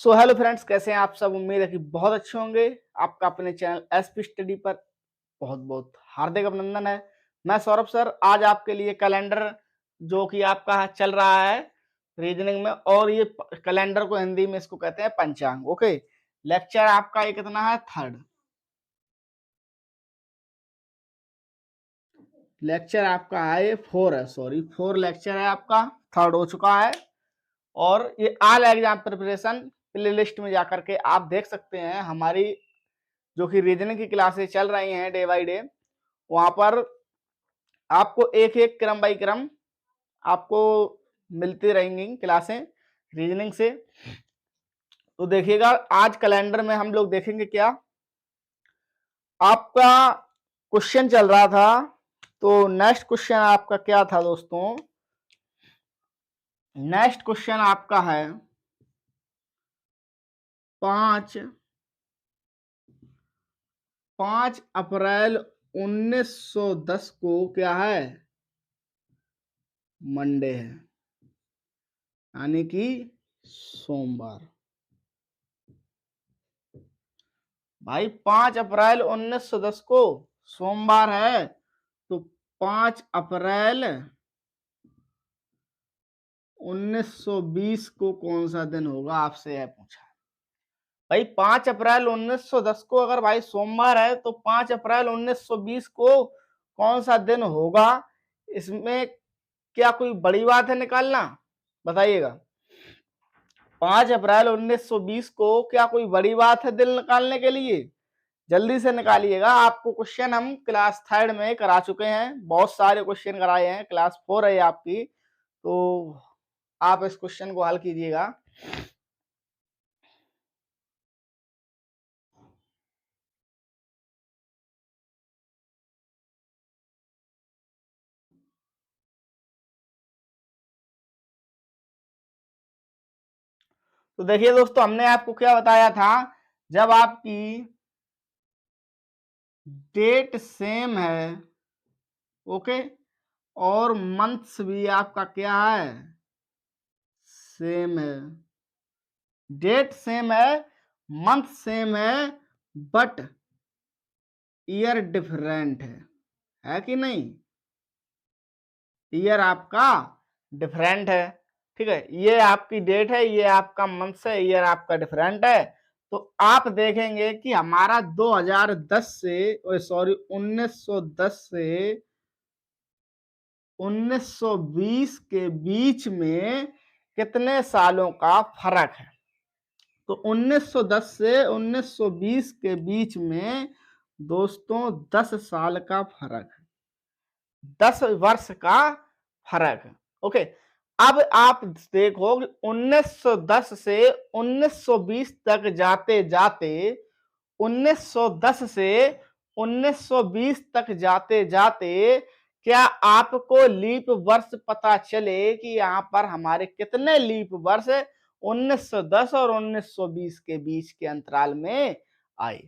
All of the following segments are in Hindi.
सो हेलो फ्रेंड्स, कैसे हैं आप सब। उम्मीद है कि बहुत अच्छे होंगे। आपका अपने चैनल एसपी स्टडी पर बहुत बहुत हार्दिक अभिनंदन है। मैं सौरभ सर आज आपके लिए कैलेंडर जो कि आपका चल रहा है रीजनिंग में, और ये कैलेंडर को हिंदी में इसको कहते हैं पंचांग। ओके, लेक्चर आपका ये कितना है? थर्ड लेक्चर आपका है, ये फोर है, सॉरी फोर लेक्चर है आपका, थर्ड हो चुका है। और ये all exam preparation play list में जाकर के आप देख सकते हैं हमारी जो कि रीजनिंग की क्लासेस चल रही हैं डे बाय डे। वहां पर आपको एक एक क्रम बाई क्रम आपको मिलती रहेंगी क्लासें रीजनिंग से। तो देखिएगा आज कैलेंडर में हम लोग देखेंगे क्या आपका क्वेश्चन चल रहा था। तो नेक्स्ट क्वेश्चन आपका क्या था दोस्तों? नेक्स्ट क्वेश्चन आपका है 5 अप्रैल 1910 को क्या है? मंडे है, यानी कि सोमवार। भाई 5 अप्रैल 1910 को सोमवार है, तो 5 अप्रैल 1920 को कौन सा दिन होगा, आपसे यह पूछा। भाई 5 अप्रैल 1910 को अगर भाई सोमवार है तो 5 अप्रैल 1920 को कौन सा दिन होगा? इसमें क्या कोई बड़ी बात है निकालना? बताइएगा। 5 अप्रैल 1920 को क्या कोई बड़ी बात है दिन निकालने के लिए? जल्दी से निकालिएगा। आपको क्वेश्चन हम क्लास थर्ड में करा चुके हैं, बहुत सारे क्वेश्चन कराए हैं। क्लास 4 है आपकी, तो आप इस क्वेश्चन को हल कीजिएगा। तो देखिए दोस्तों, हमने आपको क्या बताया था, जब आपकी डेट सेम है, ओके, और मंथ्स भी आपका क्या है? सेम है। डेट सेम है, मंथ सेम है, बट ईयर डिफरेंट है कि नहीं? ईयर आपका डिफरेंट है, ठीक है। ये आपकी डेट है, ये आपका मंथ है, ईयर आपका डिफरेंट है। तो आप देखेंगे कि हमारा 2010 से सॉरी 1910 से 1920 के बीच में कितने सालों का फर्क है। तो 1910 से 1920 के बीच में दोस्तों 10 साल का फर्क है, 10 वर्ष का फर्क है। ओके, अब आप देखो 1910 से 1920 तक जाते जाते 1910 से 1920 तक जाते जाते क्या आपको लीप वर्ष पता चले कि यहाँ पर हमारे कितने लीप वर्ष 1910 और 1920 के बीच के अंतराल में आए?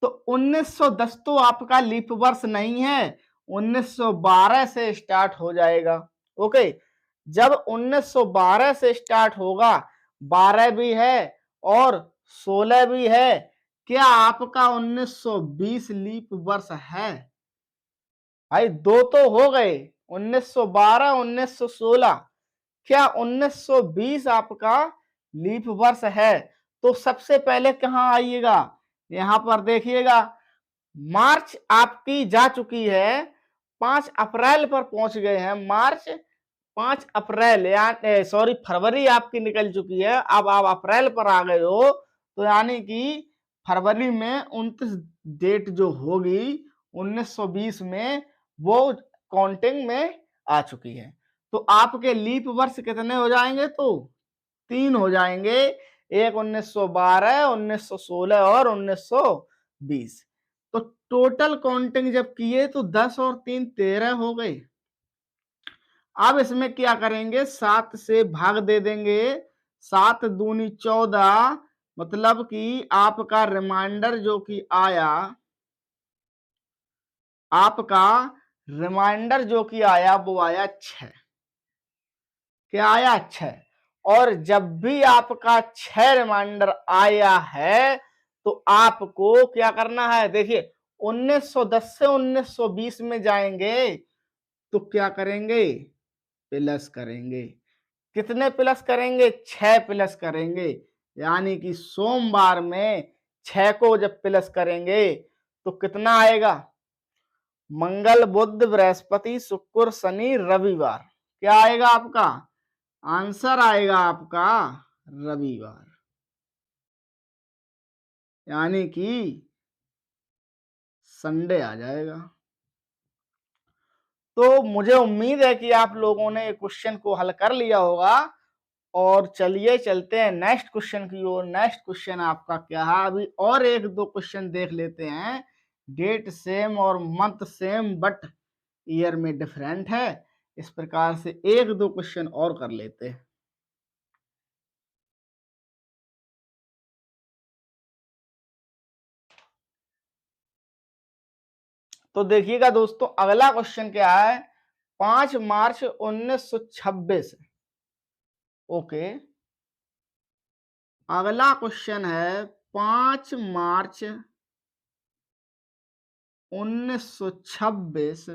तो 1910 तो आपका लीप वर्ष नहीं है, 1912 से स्टार्ट हो जाएगा। ओके, जब 1912 से स्टार्ट होगा, 12 भी है और 16 भी है, क्या आपका 1920 लीप वर्ष है? भाई दो तो हो गए, 1912 1916। क्या 1920 आपका लीप वर्ष है? तो सबसे पहले कहाँ आइएगा, यहां पर देखिएगा। मार्च आपकी जा चुकी है, 5 अप्रैल पर पहुंच गए हैं। मार्च 5 अप्रैल यानी सॉरी फरवरी आपकी निकल चुकी है, अब आप अप्रैल पर आ गए हो। तो यानी कि फरवरी में 29 डेट जो होगी 1920 में, वो काउंटिंग में आ चुकी है। तो आपके लीप वर्ष कितने हो जाएंगे? तो 3 हो जाएंगे, एक 1912, 1916 और 1920। तो टोटल काउंटिंग जब किए तो 10 और 3 13 हो गए। अब इसमें क्या करेंगे, 7 से भाग दे देंगे, 7 दूनी 14, मतलब कि आपका रिमाइंडर जो कि आया, आपका रिमाइंडर जो कि आया वो आया 6। क्या आया? 6। और जब भी आपका 6 रिमाइंडर आया है तो आपको क्या करना है, देखिए 1910 से 1920 में जाएंगे तो क्या करेंगे, प्लस करेंगे। कितने प्लस करेंगे, 6 प्लस करेंगे। यानी कि सोमवार में 6 को जब प्लस करेंगे तो कितना आएगा, मंगल बुध बृहस्पति शुक्र शनि रविवार, क्या आएगा आपका आंसर, आएगा आपका रविवार। यानी कि संडे आ जाएगा। तो मुझे उम्मीद है कि आप लोगों ने क्वेश्चन को हल कर लिया होगा। और चलिए चलते हैं नेक्स्ट क्वेश्चन की ओर। नेक्स्ट क्वेश्चन आपका क्या है, अभी और एक दो क्वेश्चन देख लेते हैं। डेट सेम और मंथ सेम बट ईयर में डिफरेंट है, इस प्रकार से एक दो क्वेश्चन और कर लेते हैं। तो देखिएगा दोस्तों, अगला क्वेश्चन क्या है, 5 मार्च 1926। ओके, अगला क्वेश्चन है 5 मार्च 1926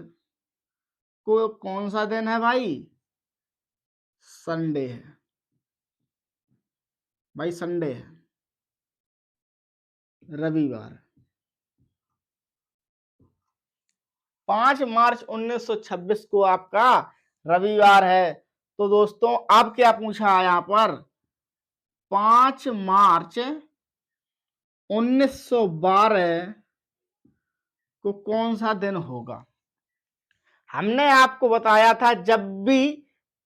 को कौन सा दिन है भाई, संडे है भाई, संडे है, रविवार। 5 मार्च 1926 को आपका रविवार है। तो दोस्तों अब क्या पूछा है यहां पर, 5 मार्च 1912 को कौन सा दिन होगा। हमने आपको बताया था जब भी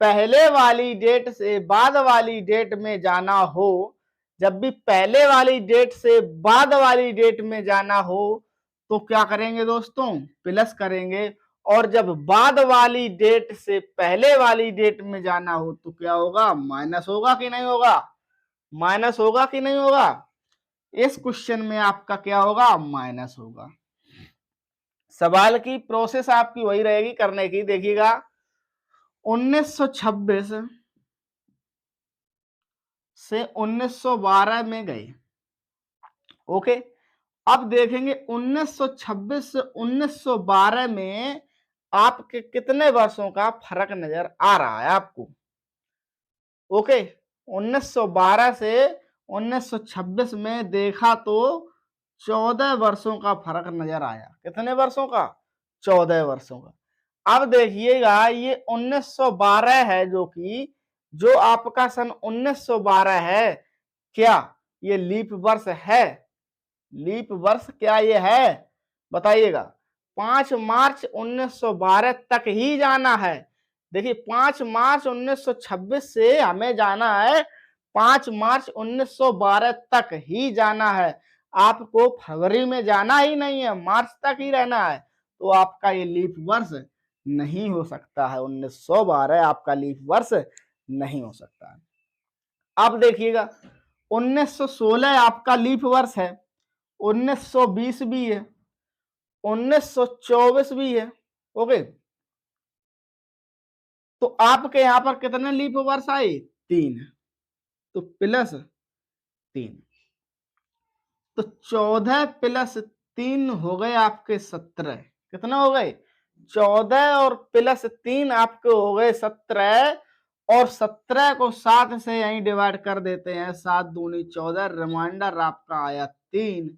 पहले वाली डेट से बाद वाली डेट में जाना हो, जब भी पहले वाली डेट से बाद वाली डेट में जाना हो तो क्या करेंगे दोस्तों, प्लस करेंगे। और जब बाद वाली डेट से पहले वाली डेट में जाना हो तो क्या होगा, माइनस होगा कि नहीं होगा, माइनस होगा कि नहीं होगा। इस क्वेश्चन में आपका क्या होगा, माइनस होगा। सवाल की प्रोसेस आपकी वही रहेगी करने की। देखिएगा 1926 से 1912 में गए। ओके, अब देखेंगे 1926 से 1912 में आपके कितने वर्षों का फर्क नजर आ रहा है आपको। ओके, 1912 से 1926 में देखा तो 14 वर्षों का फर्क नजर आया। कितने वर्षों का, 14 वर्षों का। अब देखिएगा ये 1912 है जो आपका सन 1912 है, क्या ये लीप वर्ष है, लीप वर्ष क्या ये है बताइएगा। 5 मार्च 1912 तक ही जाना है। देखिए 5 मार्च 1926 से हमें जाना है 5 मार्च 1912 तक ही जाना है। आपको फरवरी में जाना ही नहीं है, मार्च तक ही रहना है। तो आपका ये लीप वर्ष नहीं हो सकता है, 1912 आपका लीप वर्ष नहीं हो सकता है। अब देखिएगा 1916 आपका लीप वर्ष है, 1920 भी है, 1924 भी है। ओके, तो आपके यहां पर कितने लीप वर्ष आए, 3, तो प्लस 3, तो 14 प्लस 3 हो गए आपके 17। कितना हो गए, 14 और प्लस 3 आपके हो गए 17। और 17 को 7 से यहीं डिवाइड कर देते हैं, 7 दूनी 14, रिमाइंडर आपका आया 3।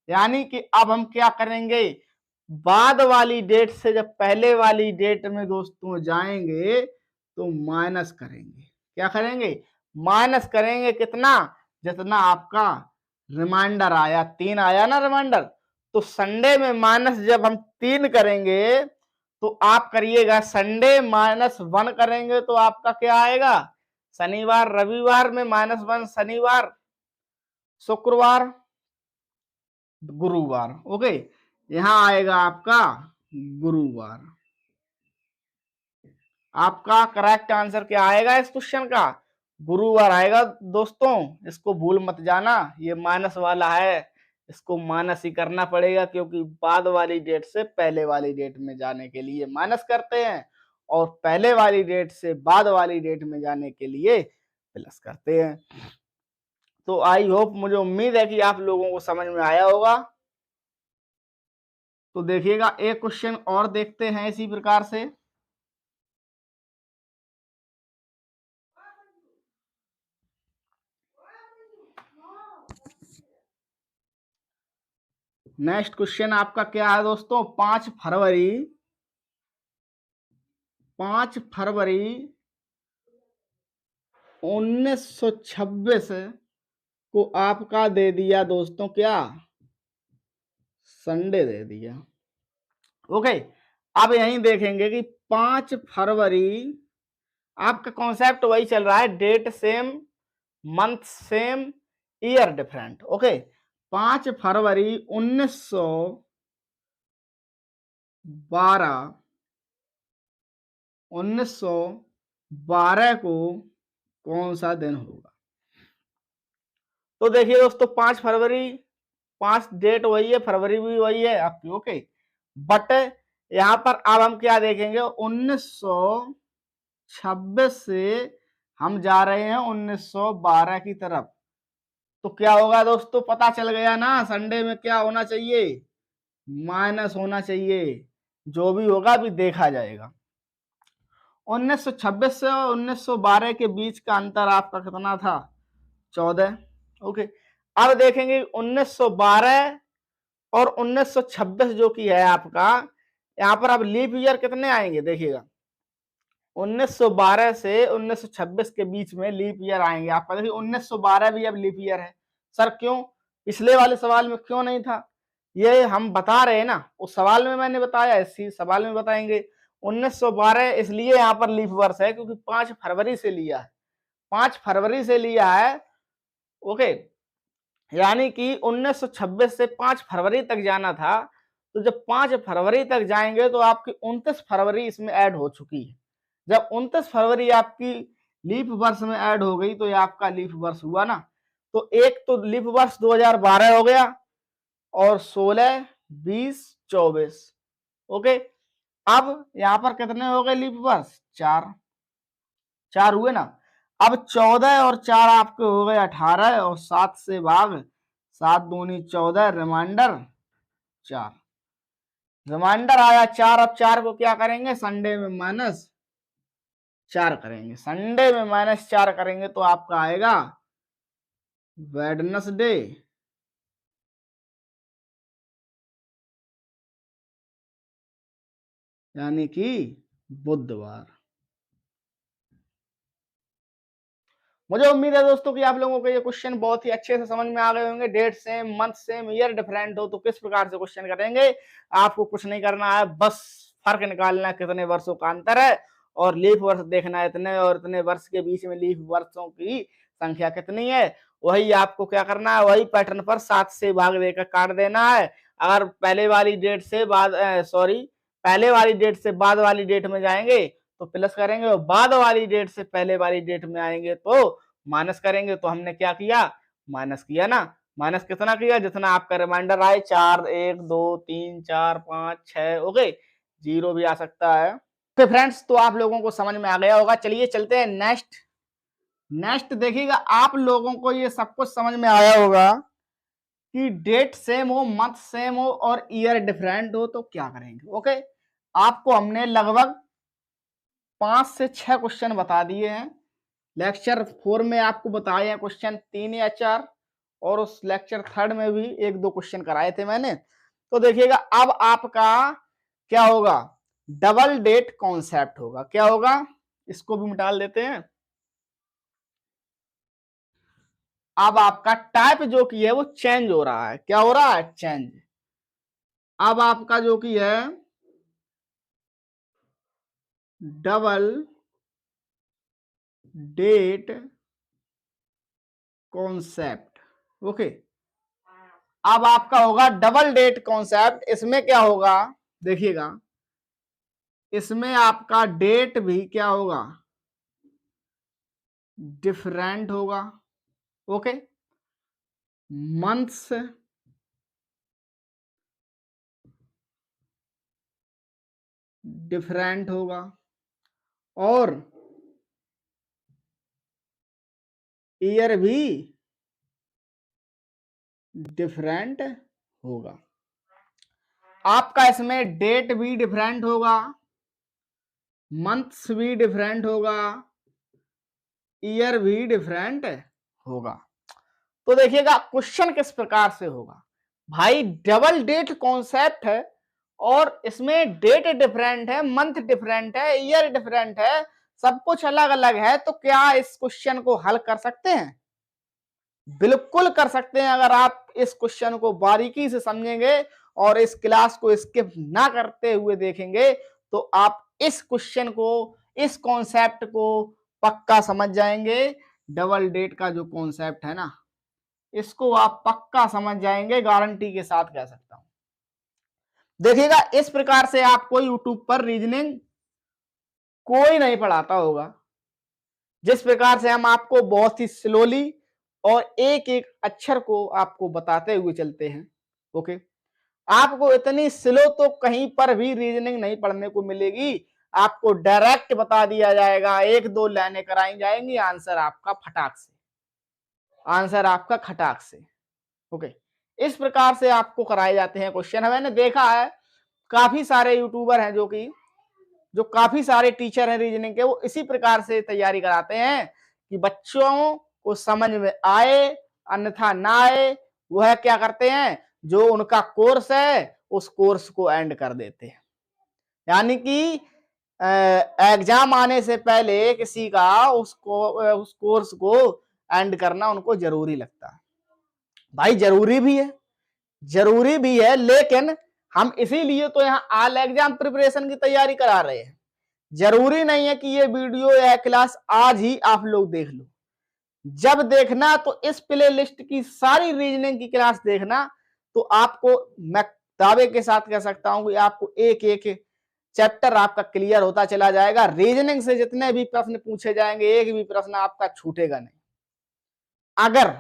यानी कि अब हम क्या करेंगे, बाद वाली डेट से जब पहले वाली डेट में दोस्तों जाएंगे तो माइनस करेंगे। क्या करेंगे, माइनस करेंगे। कितना, जितना आपका रिमाइंडर आया, 3 आया ना रिमाइंडर। तो संडे में माइनस जब हम 3 करेंगे तो आप करिएगा संडे -1 करेंगे तो आपका क्या आएगा, शनिवार रविवार में -1, शनिवार शुक्रवार गुरुवार। ओके, यहां आएगा आपका गुरुवार। आपका करेक्ट आंसर क्या आएगा इस क्वेश्चन का, गुरुवार आएगा। दोस्तों इसको भूल मत जाना, ये माइनस वाला है, इसको माइनस ही करना पड़ेगा क्योंकि बाद वाली डेट से पहले वाली डेट में जाने के लिए माइनस करते हैं और पहले वाली डेट से बाद वाली डेट में जाने के लिए प्लस करते हैं। तो आई होप, मुझे उम्मीद है कि आप लोगों को समझ में आया होगा। तो देखिएगा, एक क्वेश्चन और देखते हैं इसी प्रकार से। नेक्स्ट क्वेश्चन आपका क्या है दोस्तों? 5 फरवरी 1926 को आपका दे दिया दोस्तों क्या? संडे दे दिया। ओके, अब यहीं देखेंगे कि 5 फरवरी, आपका कॉन्सेप्ट वही चल रहा है, date same, month same, year different. Okay, 5 फरवरी 1912 को कौन सा दिन होगा? तो देखिए दोस्तों, 5 फरवरी, 5 डेट वही है, फरवरी भी वही है आपकी। ओके, बट यहां पर अब हम क्या देखेंगे, 1926 से हम जा रहे हैं 1912 की तरफ। तो क्या होगा दोस्तों, पता चल गया ना, संडे में क्या होना चाहिए? माइनस होना चाहिए। जो भी होगा अभी देखा जाएगा। 1926 से 1912 के बीच का अंतर आपका कितना था? 14। ओके, अब देखेंगे 1912 और 1926 जो कि है आपका, यहाँ पर अब लीप ईयर कितने आएंगे देखिएगा। 1912 से 1926 के बीच में लीप ईयर आएंगे आपका। देखिए 1912 भी अब लीप ईयर है। सर क्यों? पिछले वाले सवाल में क्यों नहीं था? ये हम बता रहे हैं ना, उस सवाल में मैंने बताया, इसी सवाल में बताएंगे। 1912 इसलिए यहाँ पर लीप वर्ष है क्योंकि 5 फरवरी से लिया है, 5 फरवरी से लिया है। ओके, यानी कि 1926 से 5 फरवरी तक जाना था। तो जब 5 फरवरी तक जाएंगे तो आपकी 29 फरवरी इसमें ऐड हो चुकी है। जब 29 फरवरी आपकी लीप वर्ष में ऐड हो गई तो ये आपका लीप वर्ष हुआ ना। तो एक तो लीप वर्ष 2012 हो गया, और 16, 20, 24। ओके, अब यहां पर कितने हो गए लीप वर्ष? 4 4 हुए ना। अब 14 और 4 आपके हो गए 18, और 7 से भाग, 7 दूनी 14, रिमाइंडर 4। रिमाइंडर आया 4। अब 4 को क्या करेंगे? संडे में -4 करेंगे। संडे में -4 करेंगे तो आपका आएगा वेडनेसडे, यानी कि बुधवार। मुझे उम्मीद है दोस्तों कि आप लोगों को ये क्वेश्चन बहुत ही अच्छे से समझ में आ गए होंगे। Date same, month same, year different हो तो किस प्रकार से क्वेश्चन करेंगे। आपको कुछ नहीं करना है, बस फर्क निकालना है कितने वर्षों का अंतर है, और लीफ वर्ष देखना है, इतने और इतने वर्ष के बीच में लीफ वर्षों की संख्या कितनी है। वही आपको क्या करना है, वही पैटर्न पर 7 से भाग देकर काट देना है। अगर पहले वाली डेट से बाद पहले वाली डेट से बाद वाली डेट में जाएंगे तो प्लस करेंगे, और बाद वाली डेट से पहले वाली डेट में आएंगे तो माइनस करेंगे। तो हमने क्या किया? माइनस किया ना। माइनस कितना किया? जितना आपका रिमाइंडर आए, 4, 1, 2, 3, 4, 5, 6। ओके, 0 भी आ सकता है। तो फ्रेंड्स, तो आप लोगों को समझ में आ गया होगा। चलिए चलते हैं नेक्स्ट देखिएगा, आप लोगों को ये सब कुछ समझ में आया होगा कि डेट सेम हो, मंथ सेम हो और ईयर डिफरेंट हो तो क्या करेंगे। ओके, आपको हमने लगभग 5 से 6 क्वेश्चन बता दिए हैं। लेक्चर 4 में आपको बताए हैं क्वेश्चन 3 या 4, और उस लेक्चर 3 में भी 1-2 क्वेश्चन कराए थे मैंने। तो देखिएगा, अब आपका क्या होगा? डबल डेट कॉन्सेप्ट होगा। क्या होगा? इसको भी मिटा देते हैं। अब आपका टाइप जो की है वो चेंज हो रहा है। क्या हो रहा है? चेंज। अब आपका जो की है डबल डेट कॉन्सेप्ट। ओके, अब आपका होगा डबल डेट कॉन्सेप्ट। इसमें क्या होगा देखिएगा, इसमें आपका डेट भी क्या होगा? डिफरेंट होगा। ओके, मंथ्स डिफरेंट होगा, और ईयर भी डिफरेंट होगा। आपका इसमें डेट भी डिफरेंट होगा, मंथ्स भी डिफरेंट होगा, ईयर भी डिफरेंट होगा। तो देखिएगा क्वेश्चन किस प्रकार से होगा। भाई डबल डेट कॉन्सेप्ट है और इसमें डेट डिफरेंट है, मंथ डिफरेंट है, ईयर डिफरेंट है, सब कुछ अलग अलग है। तो क्या इस क्वेश्चन को हल कर सकते हैं? बिल्कुल कर सकते हैं। अगर आप इस क्वेश्चन को बारीकी से समझेंगे और इस क्लास को स्किप ना करते हुए देखेंगे तो आप इस क्वेश्चन को, इस कॉन्सेप्ट को पक्का समझ जाएंगे। डबल डेट का जो कॉन्सेप्ट है ना, इसको आप पक्का समझ जाएंगे, गारंटी के साथ कह सकता हूं। देखिएगा इस प्रकार से आपको यूट्यूब पर रीजनिंग कोई नहीं पढ़ाता होगा। जिस प्रकार से हम आपको बहुत ही स्लोली और एक एक अक्षर को आपको बताते हुए चलते हैं। ओके, आपको इतनी स्लो तो कहीं पर भी रीजनिंग नहीं पढ़ने को मिलेगी। आपको डायरेक्ट बता दिया जाएगा, एक दो लाइनें कराई जाएंगी, आंसर आपका फटाक से, आंसर आपका खटाक से। ओके, इस प्रकार से आपको कराए जाते हैं क्वेश्चन। मैंने देखा है काफी सारे यूट्यूबर हैं जो काफी सारे टीचर हैं रीजनिंग के, वो इसी प्रकार से तैयारी कराते हैं कि बच्चों को समझ में आए, अन्यथा ना आए। वह क्या करते हैं, जो उनका कोर्स है उस कोर्स को एंड कर देते हैं। यानी कि एग्जाम आने से पहले किसी का उस कोर्स को एंड करना उनको जरूरी लगता है। भाई जरूरी भी है, लेकिन हम इसीलिए तो यहाँ ऑल एग्जाम प्रिपरेशन की तैयारी करा रहे हैं। जरूरी नहीं है कि ये वीडियो या क्लास आज ही आप लोग देख लो। जब देखना तो इस प्ले लिस्ट की सारी रीजनिंग की क्लास देखना, तो आपको मैं दावे के साथ कह सकता हूं कि आपको एक एक चैप्टर आपका क्लियर होता चला जाएगा। रीजनिंग से जितने भी प्रश्न पूछे जाएंगे, एक भी प्रश्न आपका छूटेगा नहीं, अगर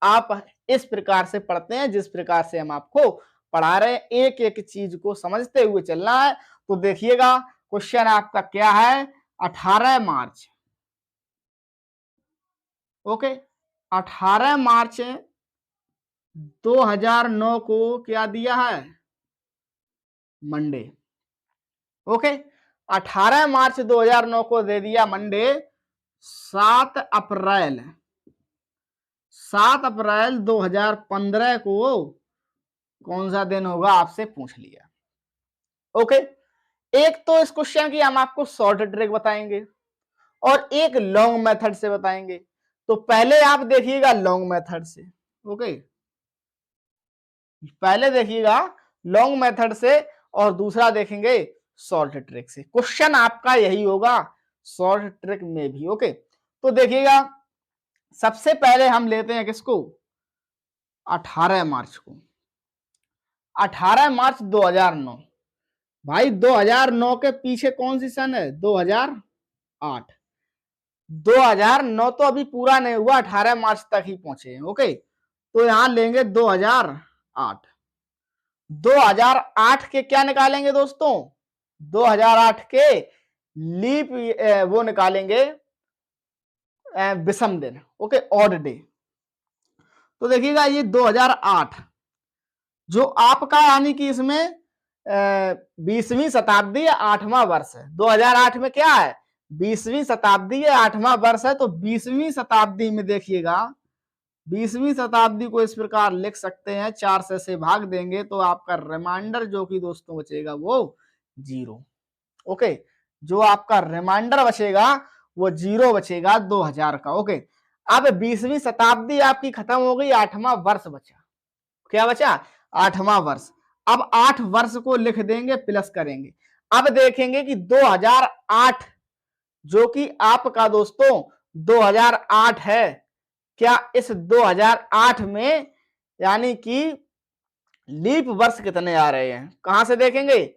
आप इस प्रकार से पढ़ते हैं जिस प्रकार से हम आपको पढ़ा रहे हैं। एक एक चीज को समझते हुए चलना है। तो देखिएगा क्वेश्चन आपका क्या है, 18 मार्च। ओके, 18 मार्च 2009 को क्या दिया है, मंडे। ओके, 18 मार्च 2009 को दे दिया मंडे। 7 अप्रैल 2015 को कौन सा दिन होगा आपसे पूछ लिया। ओके, एक तो इस क्वेश्चन की हम आपको शॉर्ट ट्रिक बताएंगे और एक लॉन्ग मेथड से बताएंगे। तो पहले आप देखिएगा लॉन्ग मेथड से। ओके, पहले देखिएगा लॉन्ग मेथड से और दूसरा देखेंगे शॉर्ट ट्रिक से। क्वेश्चन आपका यही होगा शॉर्ट ट्रिक में भी। ओके, तो देखिएगा सबसे पहले हम लेते हैं किसको, 18 मार्च को। 18 मार्च 2009। भाई 2009 के पीछे कौन सी सन है, 2008। 2009 तो अभी पूरा नहीं हुआ, 18 मार्च तक ही पहुंचे हैं। ओके, तो यहां लेंगे 2008। 2008 के क्या निकालेंगे दोस्तों, 2008 के लीप वो निकालेंगे विषम दिन। Okay, odd day. तो देखिएगा ये 2008 जो आपका यानी कि इसमें 20वीं शताब्दी या 8वां वर्ष है। 2008 में क्या है, 20वीं शताब्दी या 8वां वर्ष है। तो 20वीं शताब्दी में देखिएगा, 20वीं शताब्दी को इस प्रकार लिख सकते हैं, 4 से भाग देंगे तो आपका रिमाइंडर जो कि दोस्तों बचेगा वो 0। ओके, जो आपका रिमाइंडर बचेगा वो 0 बचेगा 2000 का। ओके, अब 20वीं शताब्दी आपकी खत्म हो गई, 8वां वर्ष बचा। क्या बचा, 8वां वर्ष। अब 8 वर्ष को लिख देंगे, प्लस करेंगे। अब देखेंगे कि 2008 जो कि आपका दोस्तों 2008 है, क्या इस 2008 में यानी कि लीप वर्ष कितने आ रहे हैं, कहां से देखेंगे,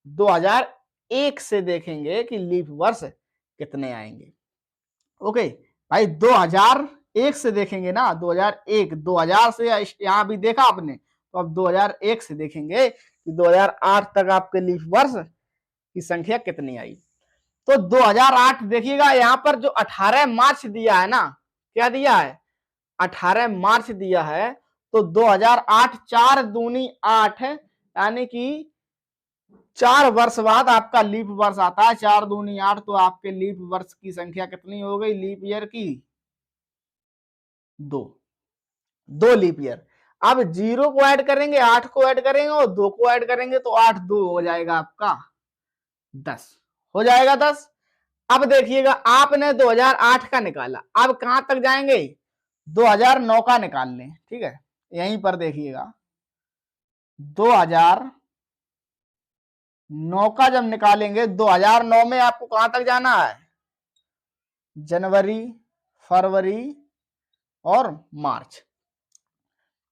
2001 से देखेंगे कि लीप वर्ष कितने आएंगे। ओके भाई, 2001 से देखेंगे ना, 2001, 2000 से यहां भी देखा आपने, तो अब 2001 से देखेंगे कि 2008 तक आपके लीप वर्ष की संख्या कितनी आई। तो 2008 देखिएगा, यहां पर जो 18 मार्च दिया है ना, क्या दिया है, 18 मार्च दिया है। तो 2008, 4 दूनी 8 है, यानी कि 4 वर्ष बाद आपका लीप वर्ष आता है। 4 दूनी 8, तो आपके लीप वर्ष की संख्या कितनी हो गई लीप ईयर की, 2 लीप ईयर। अब 0 को ऐड करेंगे, 8 को ऐड करेंगे और 2 को ऐड करेंगे, तो 8 2 हो जाएगा आपका 10, हो जाएगा 10। अब देखिएगा आपने 2008 का निकाला, अब कहां तक जाएंगे, 2009 का निकाल लें, ठीक है। यहीं पर देखिएगा 2009 का जब निकालेंगे, 2009 में आपको कहां तक जाना है, जनवरी, फरवरी और मार्च।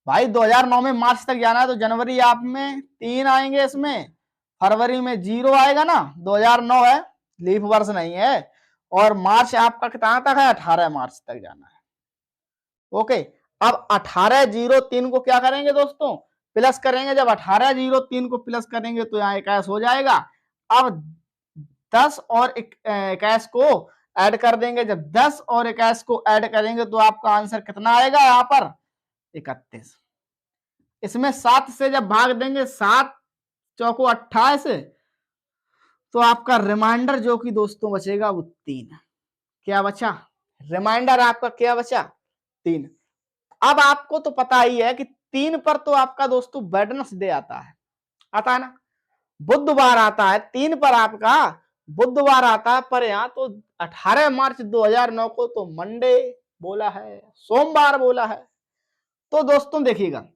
भाई 2009 में मार्च तक जाना है, तो जनवरी आप में 3 आएंगे, इसमें फरवरी में 0 आएगा ना, 2009 है, लीप वर्ष नहीं है। और मार्च आपका कितना तक है, 18 मार्च तक जाना है। ओके, अब 1803 को क्या करेंगे दोस्तों, प्लस करेंगे। जब 1803 को प्लस करेंगे तो यहाँ 21 हो जाएगा। अब 10 और 21 को ऐड कर देंगे। जब 10 और 21 को ऐड करेंगे तो आपका आंसर कितना आएगा, यहाँ पर 31। इसमें 7 से जब भाग देंगे, 7 चौको 28, तो आपका रिमाइंडर जो कि दोस्तों बचेगा वो 3। क्या बचा, रिमाइंडर आपका क्या बचा, 3। अब आपको तो पता ही है कि 3 पर तो आपका दोस्तों वेडनेसडे आता है ना, बुधवार आता है। 3 पर आपका बुधवार आता है, पर यहाँ तो 18 मार्च 2009 को तो मंडे बोला है, सोमवार बोला है। तो दोस्तों देखिएगा,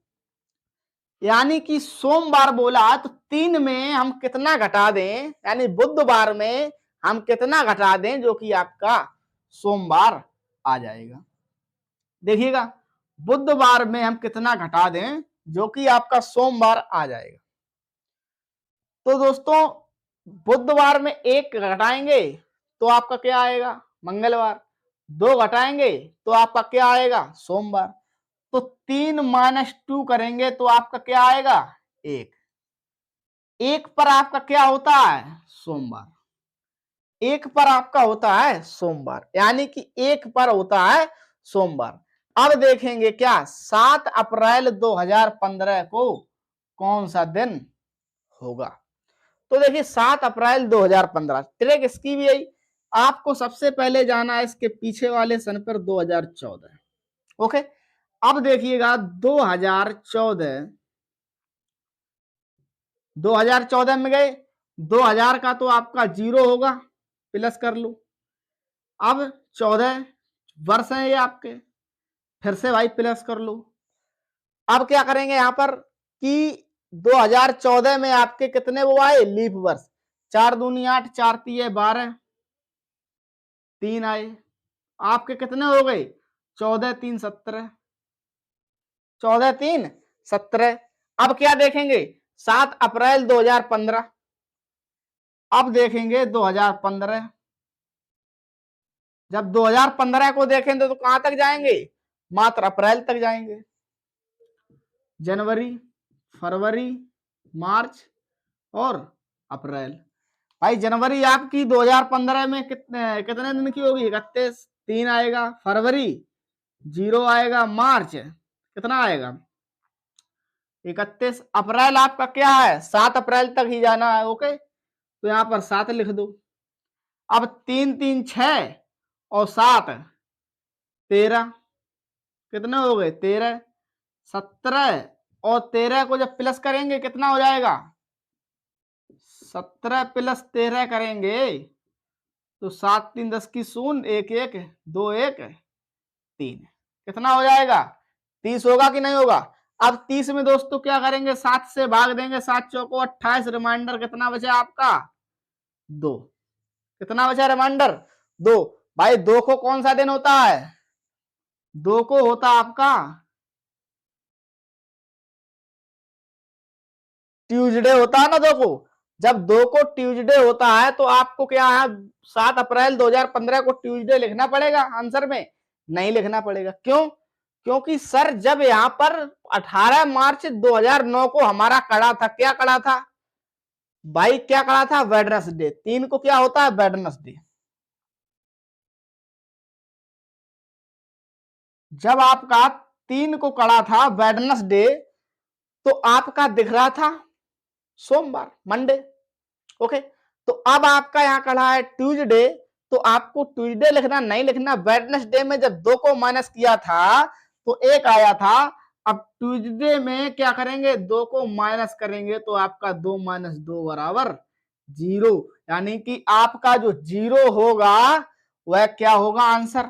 यानी कि सोमवार बोला, तो 3 में हम कितना घटा दें, यानी बुधवार में हम कितना घटा दें, जो कि आपका सोमवार आ जाएगा। देखिएगा, बुधवार में हम कितना घटा दें, जो कि आपका सोमवार आ जाएगा। तो दोस्तों बुधवार में 1 घटाएंगे तो आपका क्या आएगा, मंगलवार। 2 घटाएंगे तो आपका क्या आएगा, सोमवार। तो 3 - 2 करेंगे तो आपका क्या आएगा, 1। 1 पर आपका क्या होता है, सोमवार। 1 पर आपका होता है सोमवार, यानी कि 1 पर होता है सोमवार। अब देखेंगे क्या, 7 अप्रैल 2015 को कौन सा दिन होगा। तो देखिए 7 अप्रैल 2015, ट्रिक इसकी भी यही, आपको सबसे पहले जाना है इसके पीछे वाले सन पर, 2014। ओके, अब देखिएगा 2014 में गए, 2000 का तो आपका 0 होगा, प्लस कर लो। अब 14 वर्ष है ये आपके, फिर से भाई प्लस कर लो। अब क्या करेंगे यहाँ पर कि 2014 में आपके कितने वो आए, लीप वर्ष। 4 दूनी 8, 4 तीय 12, 3 आए। आपके कितने हो गए, 14 3 17, 14 3 17। अब क्या देखेंगे, 7 अप्रैल 2015। अब देखेंगे 2015। जब 2015 को देखेंगे तो कहां तक जाएंगे, मात्र अप्रैल तक जाएंगे। जनवरी, फरवरी, मार्च और अप्रैल। भाई जनवरी आपकी 2015 में कितने दिन की होगी, 31, 3 आएगा। फरवरी 0 आएगा। मार्च कितना आएगा, 31। अप्रैल आपका क्या है, 7 अप्रैल तक ही जाना है। ओके, तो यहां पर 7 लिख दो। अब 3 3 6 और 7 13, कितने हो गए, 13। 17 और 13 को जब प्लस करेंगे कितना हो जाएगा, 17 + 13 करेंगे तो 7 3 10 की 0, 1 1 2 1 3, कितना हो जाएगा, 30 होगा कि नहीं होगा। अब 30 में दोस्तों क्या करेंगे, 7 से भाग देंगे, 7 चौको 28, रिमाइंडर कितना बचा आपका, 2। कितना बचा रिमाइंडर, 2। भाई 2 को कौन सा दिन होता है, 2 को होता आपका ट्यूसडे होता है ना 2 को। जब 2 को ट्यूसडे होता है तो आपको क्या है, 7 अप्रैल 2015 को ट्यूसडे लिखना पड़ेगा आंसर में, नहीं लिखना पड़ेगा। क्यों, क्योंकि सर जब यहां पर 18 मार्च 2009 को हमारा कड़ा था, क्या कड़ा था भाई, क्या कड़ा था, वेडनेसडे। 3 को क्या होता है, वेडनेसडे। जब आपका 3 को कड़ा था वेडनेसडे, तो आपका दिख रहा था सोमवार, मंडे। ओके, तो अब आपका यहाँ कड़ा है ट्यूसडे, तो आपको ट्यूसडे लिखना नहीं लिखना, वेडनेसडे में जब 2 को माइनस किया था तो 1 आया था। अब ट्यूसडे में क्या करेंगे, 2 को माइनस करेंगे तो आपका 2 माइनस 2 बराबर 0, यानी कि आपका जो 0 होगा वह क्या होगा आंसर।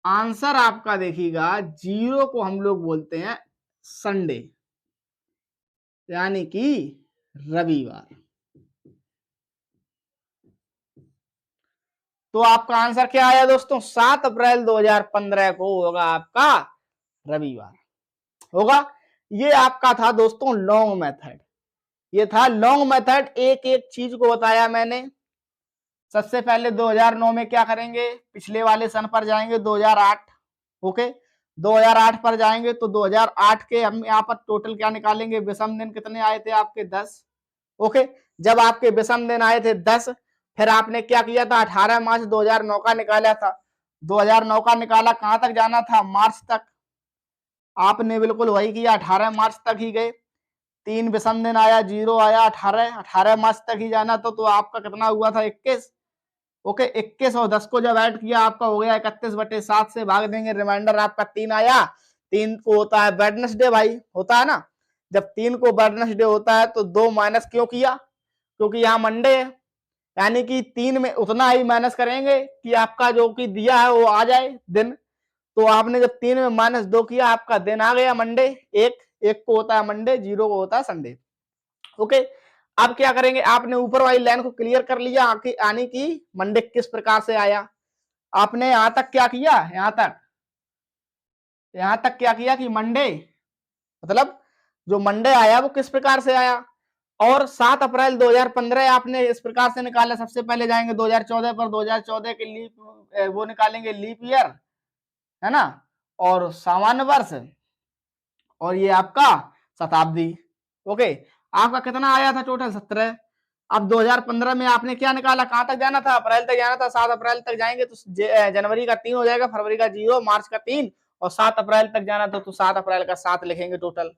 आंसर आपका देखिएगा 0 को हम लोग बोलते हैं संडे, यानी कि रविवार। तो आपका आंसर क्या आया दोस्तों, 7 अप्रैल 2015 को होगा आपका रविवार होगा। ये आपका था दोस्तों लॉन्ग मेथड, ये था लॉन्ग मेथड। एक एक चीज को बताया मैंने। सबसे पहले 2009 में क्या करेंगे, पिछले वाले सन पर जाएंगे 2008। ओके, 2008 पर जाएंगे तो 2008 के हम यहाँ पर टोटल क्या निकालेंगे, विषम दिन कितने आए थे आपके 10। ओके, जब आपके विषम दिन आए थे 10, फिर आपने क्या किया था, 18 मार्च 2009 का निकाला था। 2009 का निकाला, कहां तक जाना था, मार्च तक। आपने बिल्कुल वही किया, 18 मार्च तक ही गए। 3 विषम दिन आया, 0 आया, 18 मार्च तक ही जाना था। तो आपका कितना हुआ था, 21। ओके, 21 और 10 को जब ऐड किया आपका हो गया 31/7 से भाग देंगे, रिमाइंडर आपका 3 आया। 3 को होता है वेडनेसडे भाई, होता है ना। जब 3 को वेडनेसडे होता है तो 2 माइनस क्यों किया, क्योंकि यहाँ मंडे है, यानी कि 3 में उतना ही माइनस करेंगे कि आपका जो कि दिया है वो आ जाए दिन। तो आपने जब 3 में -2 किया, आपका दिन आ गया मंडे। एक को होता है मंडे, 0 को होता है संडे। ओके, अब क्या करेंगे, आपने ऊपर वाली लाइन को क्लियर कर लिया, यानी कि मंडे किस प्रकार से आया। आपने यहां तक क्या किया, यहां तक क्या किया कि मंडे, मतलब जो मंडे आया वो किस प्रकार से आया। और 7 अप्रैल 2015 आपने इस प्रकार से निकाला। सबसे पहले जाएंगे 2014 पर, 2014 के लीप वो निकालेंगे लीप ईयर, है ना, और सामान्य वर्ष, और ये आपका शताब्दी। ओके, आपका कितना आया था टोटल, 17। अब 2015 में आपने क्या निकाला, कहां तक जाना था, अप्रैल तक जाना था। 7 अप्रैल तक जाएंगे तो जनवरी का 3 हो जाएगा, फरवरी का 0, मार्च का 3, और 7 अप्रैल तक जाना था तो 7 अप्रैल का 7 लिखेंगे टोटल।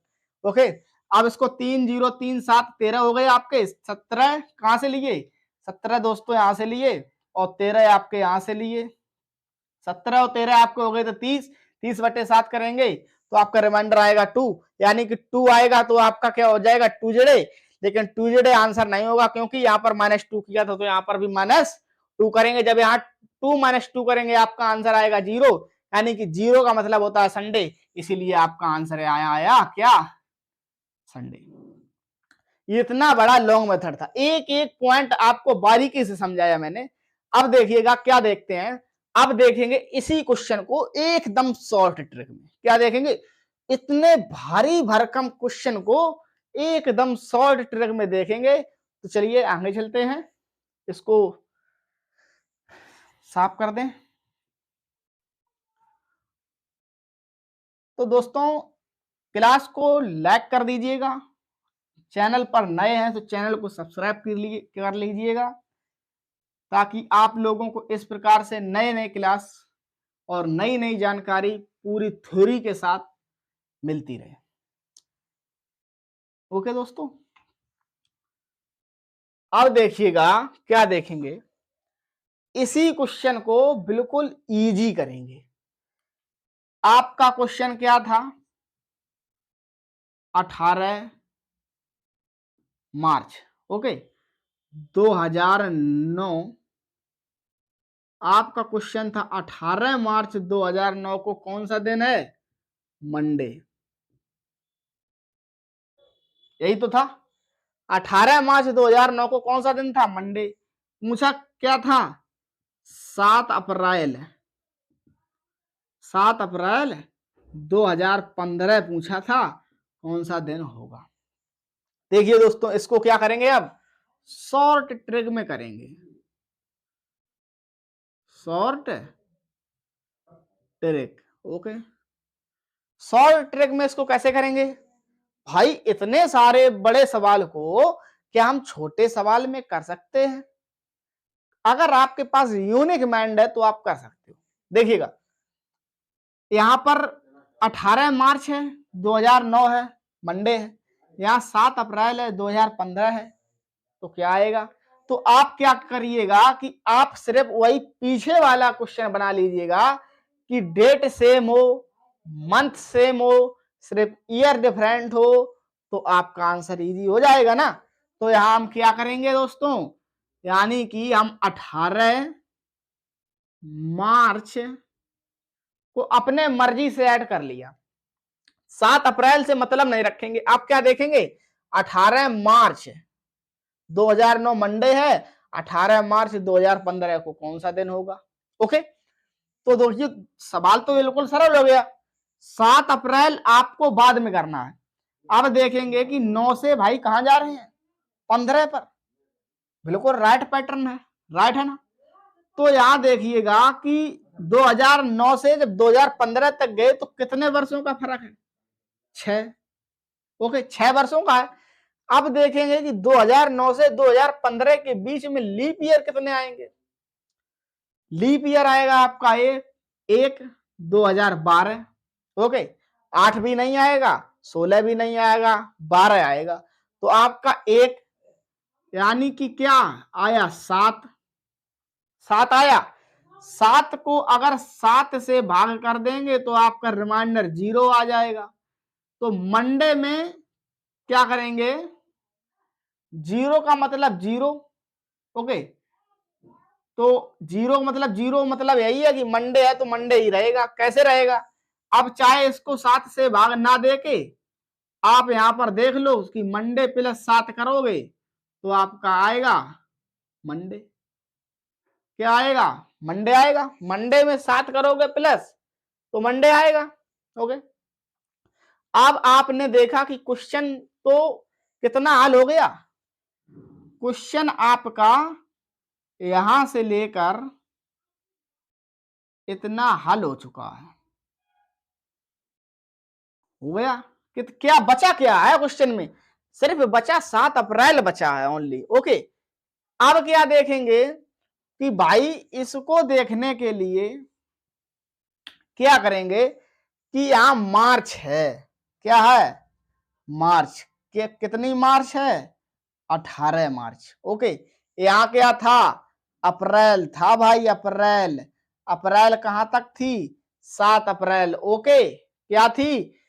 ओके, अब इसको 3 0 3 7 13 हो गए आपके। 17 कहां से लिए, 17 दोस्तों यहां से लिए, और 13 आपके यहां से लिए। 17 और 13 आपके हो गए तो 30, 30/7 करेंगे तो आपका रिमाइंडर आएगा 2, यानी कि 2 आएगा तो आपका क्या हो जाएगा, ट्यूजडे। लेकिन ट्यूजडे आंसर नहीं होगा, क्योंकि यहाँ पर -2 किया था, तो यहाँ पर भी -2 करेंगे। जब यहाँ 2 - 2 करेंगे आपका आंसर आएगा 0, यानी कि 0 का मतलब होता है संडे, इसीलिए आपका आंसर आया क्या, संडे। ये इतना बड़ा लॉन्ग मेथड था, एक एक पॉइंट आपको बारीकी से समझाया मैंने। अब देखिएगा क्या देखते हैं, अब देखेंगे इसी क्वेश्चन को एकदम शॉर्ट ट्रिक में। क्या देखेंगे, इतने भारी भरकम क्वेश्चन को एकदम शॉर्ट ट्रिक में देखेंगे। तो चलिए आगे चलते हैं, इसको साफ कर दें। तो दोस्तों क्लास को लाइक कर दीजिएगा, चैनल पर नए हैं तो चैनल को सब्सक्राइब कर लीजिएगा, ताकि आप लोगों को इस प्रकार से नए नए क्लास और नई नई जानकारी पूरी थ्योरी के साथ मिलती रहे। ओके दोस्तों, अब देखिएगा क्या देखेंगे, इसी क्वेश्चन को बिल्कुल इजी करेंगे। आपका क्वेश्चन क्या था, 18 मार्च, ओके, 2009। आपका क्वेश्चन था 18 मार्च 2009 को कौन सा दिन है, मंडे। यही तो था, 18 मार्च 2009 को कौन सा दिन था, मंडे। पूछा क्या था, 7 अप्रैल 2015 पूछा था कौन सा दिन होगा। देखिए दोस्तों, इसको क्या करेंगे, अब शॉर्ट ट्रिक में करेंगे, short trick. Okay, short trick में इसको कैसे करेंगे भाई, इतने सारे बड़े सवाल को क्या हम छोटे सवाल में कर सकते हैं। अगर आपके पास यूनिक माइंड है तो आप कर सकते हो। देखिएगा, यहाँ पर 18 मार्च है 2009 है, मंडे है। यहाँ 7 अप्रैल है 2015 है, तो क्या आएगा? तो आप क्या करिएगा कि आप सिर्फ वही पीछे वाला क्वेश्चन बना लीजिएगा कि डेट सेम हो, मंथ सेम हो, सिर्फ ईयर डिफरेंट हो, तो आपका आंसर इजी हो जाएगा ना। तो यहां हम क्या करेंगे दोस्तों, यानी कि हम 18 मार्च को अपने मर्जी से ऐड कर लिया, 7 अप्रैल से मतलब नहीं रखेंगे। आप क्या देखेंगे, 18 मार्च 2009 मंडे है, 18 मार्च 2015 को कौन सा दिन होगा। ओके, तो देखिए सवाल तो बिल्कुल सरल हो गया। 7 अप्रैल आपको बाद में करना है। अब देखेंगे कि 9 से भाई कहां जा रहे हैं, 15 पर। बिल्कुल राइट पैटर्न है, राइट है ना। तो यहां देखिएगा कि 2009 से जब 2015 तक गए तो कितने वर्षों का फर्क है, 6। ओके, 6 वर्षों का है। अब देखेंगे कि 2009 से 2015 के बीच में लीप ईयर कितने आएंगे। लीप ईयर आएगा आपका एक 2012। ओके, 8 भी नहीं आएगा, 16 भी नहीं आएगा, 12 आएगा। तो आपका एक यानी कि क्या आया, 7 आया। 7 को अगर 7 से भाग कर देंगे तो आपका रिमाइंडर 0 आ जाएगा। तो मंडे में क्या करेंगे, 0 का मतलब 0। ओके, तो 0 मतलब यही है कि मंडे है तो मंडे ही रहेगा। कैसे रहेगा, अब चाहे इसको 7 से भाग ना दे के आप यहां पर देख लो कि मंडे प्लस 7 करोगे तो आपका आएगा मंडे। क्या आएगा, मंडे आएगा। मंडे में 7 करोगे प्लस तो मंडे आएगा। ओके, अब आपने देखा कि क्वेश्चन तो कितना हल हो गया। क्वेश्चन आपका यहां से लेकर इतना हल हो चुका है, हो गया कि क्या बचा, क्या है क्वेश्चन में, सिर्फ बचा 7 अप्रैल बचा है ओनली। ओके, अब क्या देखेंगे कि भाई इसको देखने के लिए क्या करेंगे कि यहां मार्च है, क्या है, मार्च के कितनी मार्च है, 18 मार्च। ओके, यहां क्या था, अप्रैल था भाई, अप्रैल। अप्रैल कहां तक थी, 7 अप्रैल। ओके, क्या थी,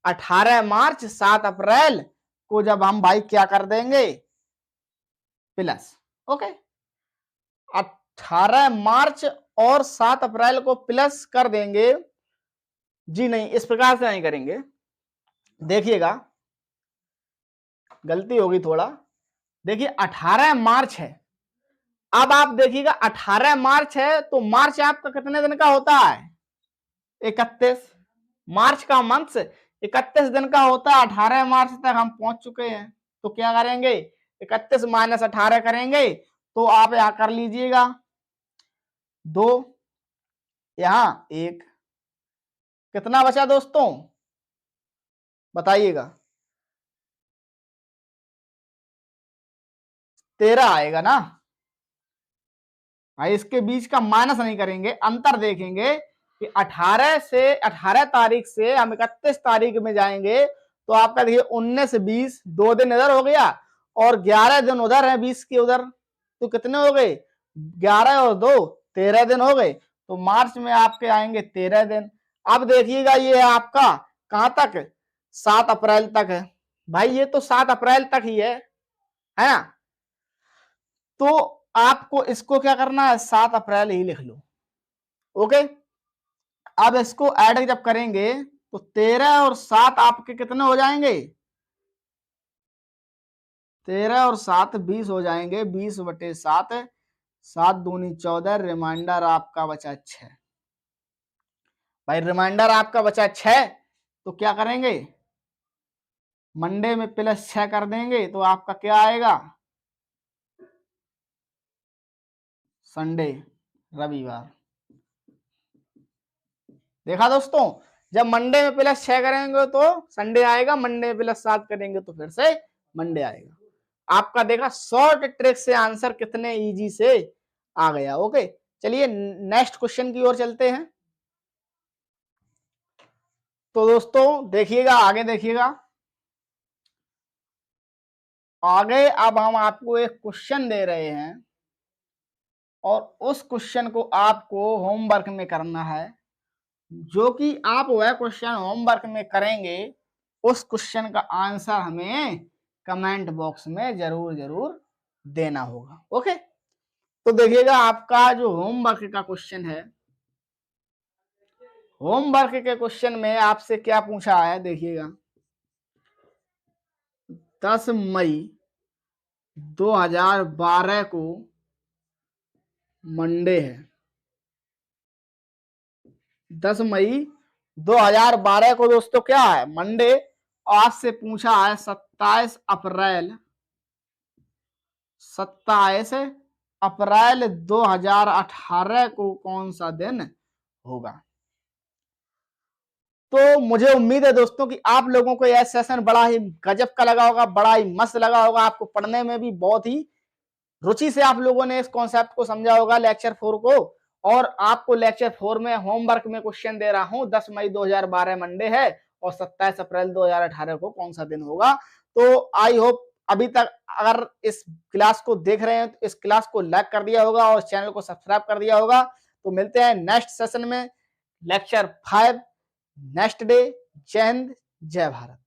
18 मार्च 7 अप्रैल को जब हम भाई क्या कर देंगे, प्लस। ओके, 18 मार्च और 7 अप्रैल को प्लस कर देंगे। जी नहीं, इस प्रकार से नहीं करेंगे, देखिएगा गलती होगी थोड़ा। देखिए 18 मार्च है, अब आप देखिएगा 18 मार्च है तो मार्च आपका कितने दिन का होता है, 31। मार्च का मंथ 31 दिन का होता है। 18 मार्च तक हम पहुंच चुके हैं, तो क्या करेंगे, 31 माइनस 18 करेंगे तो आप यहां कर लीजिएगा 2, यहां 1, कितना बचा दोस्तों बताइएगा, 13 आएगा ना भाई। इसके बीच का माइनस नहीं करेंगे, अंतर देखेंगे कि 18 तारीख से हम 31 तारीख में जाएंगे तो आपका देखिए 19 20 2 दिन इधर हो गया और 11 दिन उधर है, 20 के उधर, तो कितने हो गए, 11 और 2 13 दिन हो गए। तो मार्च में आपके आएंगे 13 दिन। अब देखिएगा ये आपका कहां तक, 7 अप्रैल तक है भाई, ये तो 7 अप्रैल तक ही है ना। तो आपको इसको क्या करना है, 7 अप्रैल ही लिख लो। ओके, अब इसको ऐड जब करेंगे तो 13 और 7 आपके कितने हो जाएंगे, 13 और 7 20 हो जाएंगे, 20/7, 7 दूनी 14, रिमाइंडर आपका बचा 6। भाई रिमाइंडर आपका बचा 6, तो क्या करेंगे, मंडे में प्लस 6 कर देंगे तो आपका क्या आएगा, संडे, रविवार। देखा दोस्तों, जब मंडे में प्लस 6 करेंगे तो संडे आएगा, मंडे में प्लस 7 करेंगे तो फिर से मंडे आएगा। आपका देखा शॉर्ट ट्रिक से आंसर कितने इजी से आ गया। ओके, चलिए नेक्स्ट क्वेश्चन की ओर चलते हैं। तो दोस्तों देखिएगा, आगे देखिएगा। आगे अब हम आपको एक क्वेश्चन दे रहे हैं और उस क्वेश्चन को आपको होमवर्क में करना है। जो कि आप वह क्वेश्चन होमवर्क में करेंगे, उस क्वेश्चन का आंसर हमें कमेंट बॉक्स में जरूर जरूर देना होगा। ओके, तो देखिएगा आपका जो होमवर्क का क्वेश्चन है, होमवर्क के क्वेश्चन में आपसे क्या पूछा है, देखिएगा। 10 मई 2012 को मंडे है। 10 मई 2012 को दोस्तों क्या है, मंडे। आपसे पूछा है 27 अप्रैल 2018 को कौन सा दिन होगा। तो मुझे उम्मीद है दोस्तों कि आप लोगों को यह सेशन बड़ा ही गजब का लगा होगा, बड़ा ही मस्त लगा होगा। आपको पढ़ने में भी बहुत ही रुचि से आप लोगों ने इस कॉन्सेप्ट को समझा होगा, लेक्चर 4 को। और आपको लेक्चर 4 में होमवर्क में क्वेश्चन दे रहा हूं। 10 मई 2012 मंडे है और 27 अप्रैल 2018 को कौन सा दिन होगा। तो आई होप अभी तक अगर इस क्लास को देख रहे हैं तो इस क्लास को लाइक कर दिया होगा और चैनल को सब्सक्राइब कर दिया होगा। तो मिलते हैं नेक्स्ट सेशन में, लेक्चर 5 नेक्स्ट डे। जय हिंद, जय भारत।